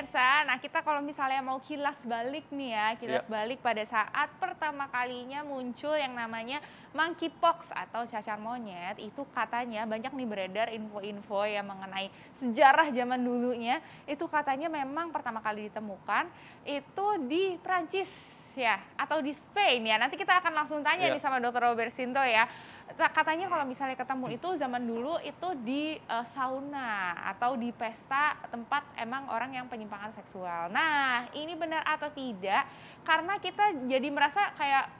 pemirsa. Nah, kita kalau misalnya mau kilas balik nih ya, Iya. kilas balik pada saat pertama kalinya muncul yang namanya monkeypox atau cacar monyet, itu katanya banyak nih beredar info-info yang mengenai sejarah zaman dulunya, itu katanya memang pertama kali ditemukan itu di Prancis ya, atau di Spain ya. Nanti kita akan langsung tanya nih Iya. sama Dokter Robert Sinto ya. Katanya kalau misalnya ketemu itu zaman dulu itu di sauna atau di pesta tempat emang orang yang penyimpangan seksual. Nah, ini benar atau tidak? Karena kita jadi merasa kayak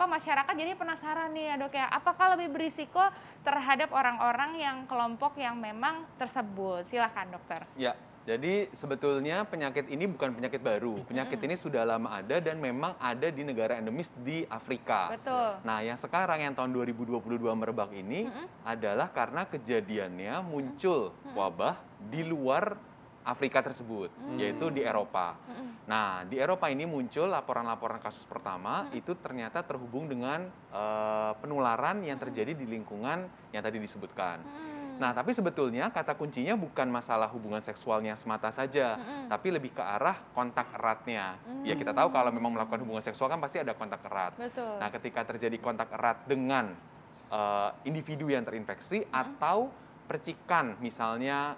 masyarakat jadi penasaran nih ya Dok ya, apakah lebih berisiko terhadap orang-orang yang kelompok yang memang tersebut? Silahkan dokter. Ya, jadi sebetulnya penyakit ini bukan penyakit baru. Penyakit Mm-mm. ini sudah lama ada dan memang ada di negara endemis di Afrika. Betul. Nah, yang sekarang yang tahun 2022 merebak ini Mm-mm. adalah karena kejadiannya Mm-mm. muncul Mm-mm. wabah di luar Afrika tersebut, yaitu di Eropa. Mm-mm. Nah, di Eropa ini muncul laporan-laporan kasus pertama, Mm-mm. itu ternyata terhubung dengan penularan yang terjadi di lingkungan yang tadi disebutkan. Nah, tapi sebetulnya kata kuncinya bukan masalah hubungan seksualnya semata saja, Mm-mm. tapi lebih ke arah kontak eratnya. Ya, kita tahu Mm. kalau memang melakukan hubungan seksual kan pasti ada kontak erat. Betul. Nah, ketika terjadi kontak erat dengan individu yang terinfeksi Mm-mm. atau percikan, misalnya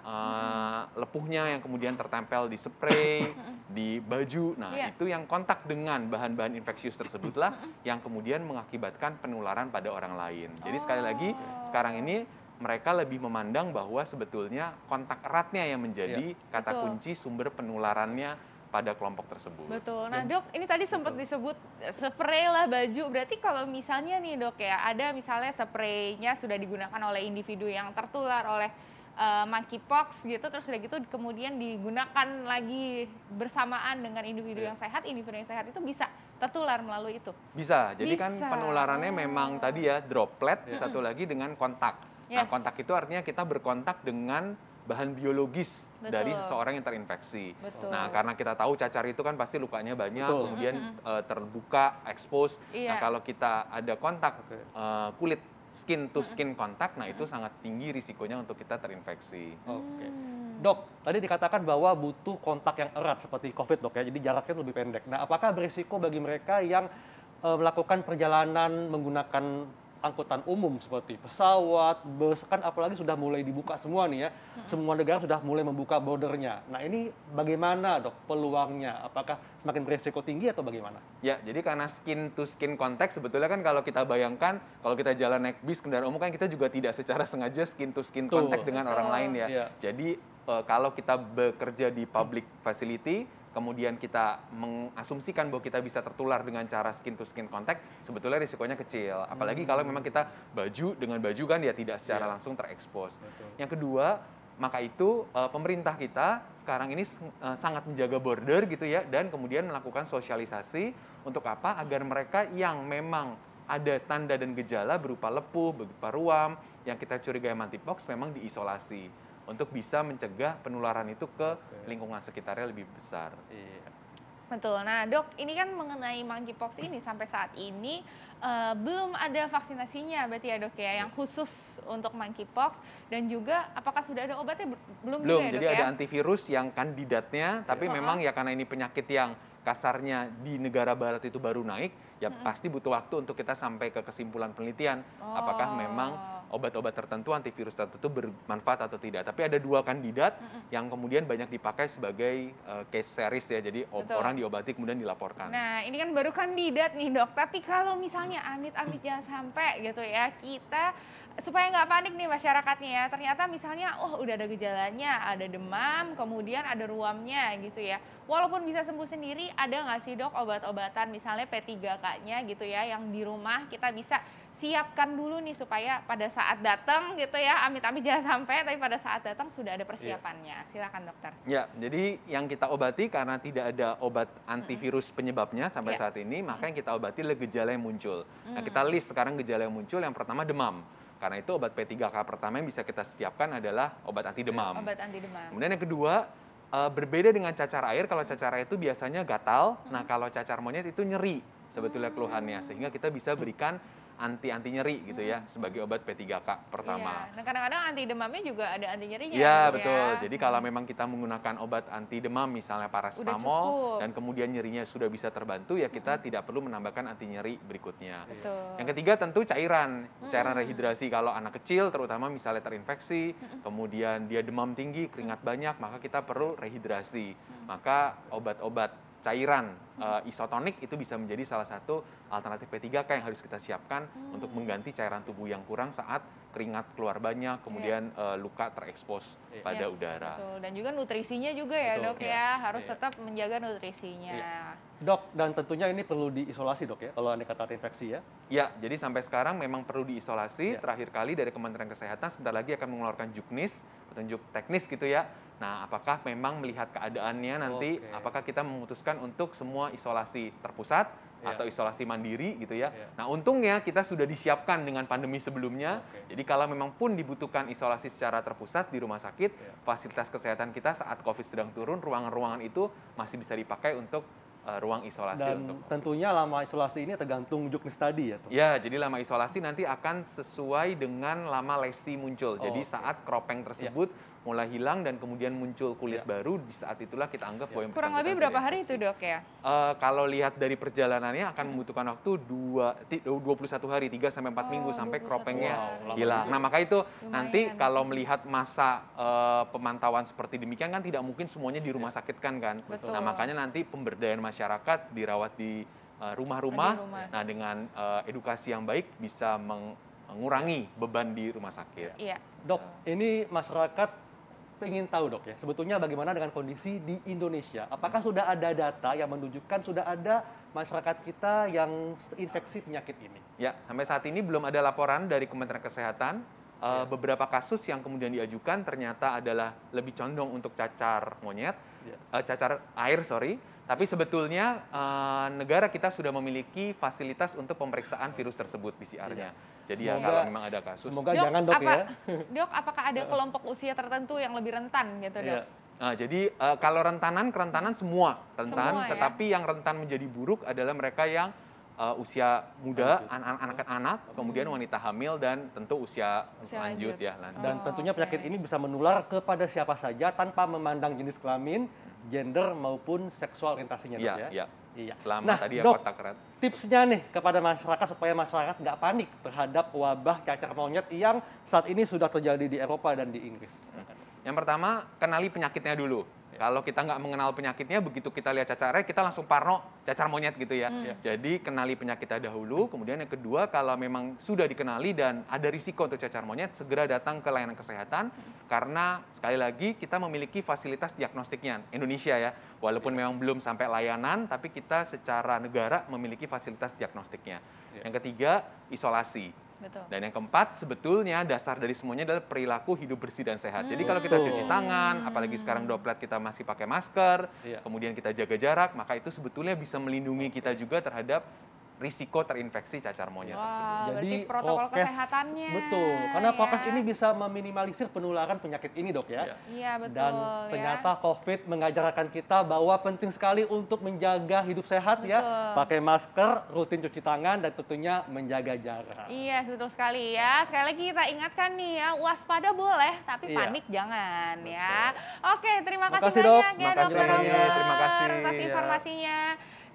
lepuhnya yang kemudian tertempel di spray, di baju. Nah, Iya. itu yang kontak dengan bahan-bahan infeksius tersebutlah yang kemudian mengakibatkan penularan pada orang lain. Jadi sekali lagi, sekarang ini mereka lebih memandang bahwa sebetulnya kontak eratnya yang menjadi kata Betul. kunci sumber penularannya pada kelompok tersebut. Betul. Nah dok, ini tadi sempat disebut spray lah baju. Berarti kalau misalnya nih dok ya, ada misalnya spraynya sudah digunakan oleh individu yang tertular oleh monkeypox gitu, terus udah gitu kemudian digunakan lagi bersamaan dengan individu yang sehat, individu yang sehat itu bisa tertular melalui itu? Bisa, jadi kan Bisa. penularannya memang tadi ya droplet, satu lagi dengan kontak. Nah, Yes. kontak itu artinya kita berkontak dengan bahan biologis dari Betul. seseorang yang terinfeksi. Betul. Nah, karena kita tahu cacar itu kan pasti lukanya banyak, Betul. kemudian terbuka, expose. Nah, Iya. kalau kita ada kontak kulit skin to skin kontak, nah itu sangat tinggi risikonya untuk kita terinfeksi. Oke. Dok, tadi dikatakan bahwa butuh kontak yang erat seperti COVID dok ya, jadi jaraknya lebih pendek. Nah, apakah berisiko bagi mereka yang melakukan perjalanan menggunakan angkutan umum seperti pesawat, bus, kan apalagi sudah mulai dibuka semua nih ya, semua negara sudah mulai membuka bordernya. Nah ini bagaimana dok peluangnya? Apakah semakin berisiko tinggi atau bagaimana? Ya, jadi karena skin to skin contact sebetulnya kan kalau kita bayangkan, kalau kita jalan naik bis kendaraan umum kan kita juga tidak secara sengaja skin to skin Betul. contact dengan orang lain ya. Iya. Jadi kalau kita bekerja di public facility, kemudian kita mengasumsikan bahwa kita bisa tertular dengan cara skin to skin contact, sebetulnya risikonya kecil. Apalagi kalau memang kita dengan baju kan ya tidak secara langsung terekspos. Yang kedua, maka itu pemerintah kita sekarang ini sangat menjaga border gitu ya, dan kemudian melakukan sosialisasi untuk apa? Agar mereka yang memang ada tanda dan gejala berupa lepuh, berupa ruam, yang kita curigai monkeypox memang diisolasi untuk bisa mencegah penularan itu ke lingkungan sekitarnya lebih besar. Iya. Betul. Nah dok, ini kan mengenai monkeypox ini sampai saat ini belum ada vaksinasinya berarti ya dok ya, yang khusus untuk monkeypox, dan juga apakah sudah ada obatnya? Belum juga ya dok Jadi ya? ada antivirus yang kandidatnya, tapi memang ya karena ini penyakit yang kasarnya di negara barat itu baru naik, ya pasti butuh waktu untuk kita sampai ke kesimpulan penelitian, apakah memang obat-obat tertentu, antivirus tertentu bermanfaat atau tidak. Tapi ada 2 kandidat yang kemudian banyak dipakai sebagai case series ya, jadi orang diobati kemudian dilaporkan. Nah ini kan baru kandidat nih dok, tapi kalau misalnya amit-amit jangan sampai gitu ya, kita supaya nggak panik nih masyarakatnya ya, ternyata misalnya udah ada gejalanya, ada demam, kemudian ada ruamnya gitu ya, walaupun bisa sembuh sendiri, ada nggak sih dok obat-obatan misalnya P3K-nya gitu ya, yang di rumah kita bisa siapkan dulu nih supaya pada saat datang gitu ya, amit-amit jangan sampai, tapi pada saat datang sudah ada persiapannya. Silakan dokter. Ya, jadi yang kita obati karena tidak ada obat antivirus penyebabnya sampai saat ini, maka yang kita obati adalah gejala yang muncul. Nah, kita list sekarang gejala yang muncul, yang pertama demam. Karena itu obat P3K pertama yang bisa kita siapkan adalah obat anti demam. Obat anti demam. Kemudian yang kedua, berbeda dengan cacar air, kalau cacar air itu biasanya gatal, nah kalau cacar monyet itu nyeri sebetulnya keluhannya, sehingga kita bisa berikan anti nyeri gitu ya sebagai obat P3K pertama. Iya. Nah, kadang-kadang anti demamnya juga ada anti nyerinya. Iya, gitu betul. ya. Jadi kalau memang kita menggunakan obat anti demam misalnya Udah paracetamol cukup. dan kemudian nyerinya sudah bisa terbantu, ya kita tidak perlu menambahkan anti nyeri berikutnya. Betul. Yang ketiga tentu cairan rehidrasi. Kalau anak kecil terutama misalnya terinfeksi, kemudian dia demam tinggi, keringat banyak, maka kita perlu rehidrasi. Maka obat-obat cairan isotonik itu bisa menjadi salah satu alternatif P3K yang harus kita siapkan untuk mengganti cairan tubuh yang kurang saat keringat keluar banyak, kemudian luka terekspos pada Yes, udara. betul. Dan juga nutrisinya juga ya, Betul, Dok iya. ya. Harus Iya. tetap menjaga nutrisinya. Dok, dan tentunya ini perlu diisolasi dok ya, kalau Anda kata infeksi ya. Ya, jadi sampai sekarang memang perlu diisolasi. Ya. Terakhir kali dari Kementerian Kesehatan sebentar lagi akan mengeluarkan juknis, petunjuk teknis gitu ya. Nah, apakah memang melihat keadaannya nanti, Oke. apakah kita memutuskan untuk semua isolasi terpusat Ya. atau isolasi mandiri gitu ya. Ya. Nah, untungnya kita sudah disiapkan dengan pandemi sebelumnya. Oke. Jadi kalau memang pun dibutuhkan isolasi secara terpusat di rumah sakit, Ya. fasilitas kesehatan kita saat COVID sedang turun, ruangan-ruangan itu masih bisa dipakai untuk ruang isolasi Dan untuk tentunya lama isolasi ini tergantung juknis tadi ya. Dok? ya, jadi lama isolasi nanti akan sesuai dengan lama lesi muncul. Jadi Oke. saat kropeng tersebut mulai hilang dan kemudian muncul kulit Ya. baru, di saat itulah kita anggap bahwa yang Kurang bersangkutan lebih berapa hari terinfeksi. itu, Dok ya? Kalau lihat dari perjalanannya akan membutuhkan waktu 21 hari, 3 sampai 4 minggu sampai 21 kropengnya hari. Wow, hilang. lama Nah, maka itu Lumayan. nanti kalau melihat masa pemantauan seperti demikian kan tidak mungkin semuanya di rumah sakit kan. Betul. Nah, makanya nanti pemberdayaan masyarakat dirawat di rumah-rumah. Di rumah. Nah, dengan edukasi yang baik bisa mengurangi beban di rumah sakit. Iya. Dok, ini masyarakat ingin tahu dok ya, sebetulnya bagaimana dengan kondisi di Indonesia? Apakah sudah ada data yang menunjukkan sudah ada masyarakat kita yang terinfeksi penyakit ini? Ya, sampai saat ini belum ada laporan dari Kementerian Kesehatan. Beberapa kasus yang kemudian diajukan ternyata adalah lebih condong untuk cacar monyet, cacar air, Tapi sebetulnya negara kita sudah memiliki fasilitas untuk pemeriksaan virus tersebut PCR-nya. Jadi ya Semoga- kalau memang ada kasus. Semoga jangan dok ya. Dok, apakah ada kelompok usia tertentu yang lebih rentan gitu, Dok? Iya. Nah, jadi kalau kerentanan semua rentan, Semua ya? tetapi yang rentan menjadi buruk adalah mereka yang usia muda, anak-anak, kemudian wanita hamil dan tentu usia Usia lanjut lanjut. ya, lanjut. Dan tentunya penyakit ini bisa menular kepada siapa saja tanpa memandang jenis kelamin, gender maupun seksual orientasinya dok ya. Iya, Iya. selama Nah, tadi ya Dok, kontak erat. tipsnya nih kepada masyarakat supaya masyarakat nggak panik terhadap wabah cacar monyet yang saat ini sudah terjadi di Eropa dan di Inggris. Yang pertama, kenali penyakitnya dulu. Kalau kita nggak mengenal penyakitnya, begitu kita lihat cacar air, kita langsung parno cacar monyet gitu ya. Jadi kenali penyakitnya dahulu, kemudian yang kedua, kalau memang sudah dikenali dan ada risiko untuk cacar monyet, segera datang ke layanan kesehatan, karena sekali lagi kita memiliki fasilitas diagnostiknya. Indonesia ya, walaupun memang belum sampai layanan, tapi kita secara negara memiliki fasilitas diagnostiknya. Yang ketiga, isolasi. Betul. Dan yang keempat, sebetulnya dasar dari semuanya adalah perilaku hidup bersih dan sehat. Jadi kalau kita cuci tangan, apalagi sekarang droplet kita masih pakai masker, Iya. kemudian kita jaga jarak, maka itu sebetulnya bisa melindungi kita juga terhadap risiko terinfeksi cacar monyet tersebut. Wah, berarti protokol kesehatannya. Betul, karena prokes ya. ini bisa meminimalisir penularan penyakit ini dok ya. Iya. Iya, betul. Dan ternyata COVID mengajarkan kita bahwa penting sekali untuk menjaga hidup sehat ya. Betul. Pakai masker, rutin cuci tangan, dan tentunya menjaga jarak. Iya, betul sekali ya. Sekali lagi kita ingatkan nih ya, waspada boleh, tapi Iya. panik jangan ya. Oke, terima Terima kasih kasih, Dok. banyak ya Terima Dokter kasih. Robert Terima kasih. atas Iya. informasinya.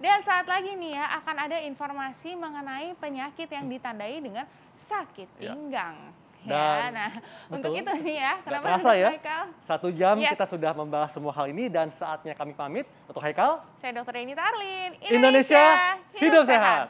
Dan saat lagi nih ya, akan ada informasi mengenai penyakit yang ditandai dengan sakit Iya. pinggang. Ya, Dan- nah betul. untuk itu nih ya, Nggak kenapa terasa Dr. ya. Haikal? 1 jam Yes. kita sudah membahas semua hal ini dan saatnya kami pamit. Dr. Haikal, Saya Dr. Eni Tarlin. Indonesia hidup sehat.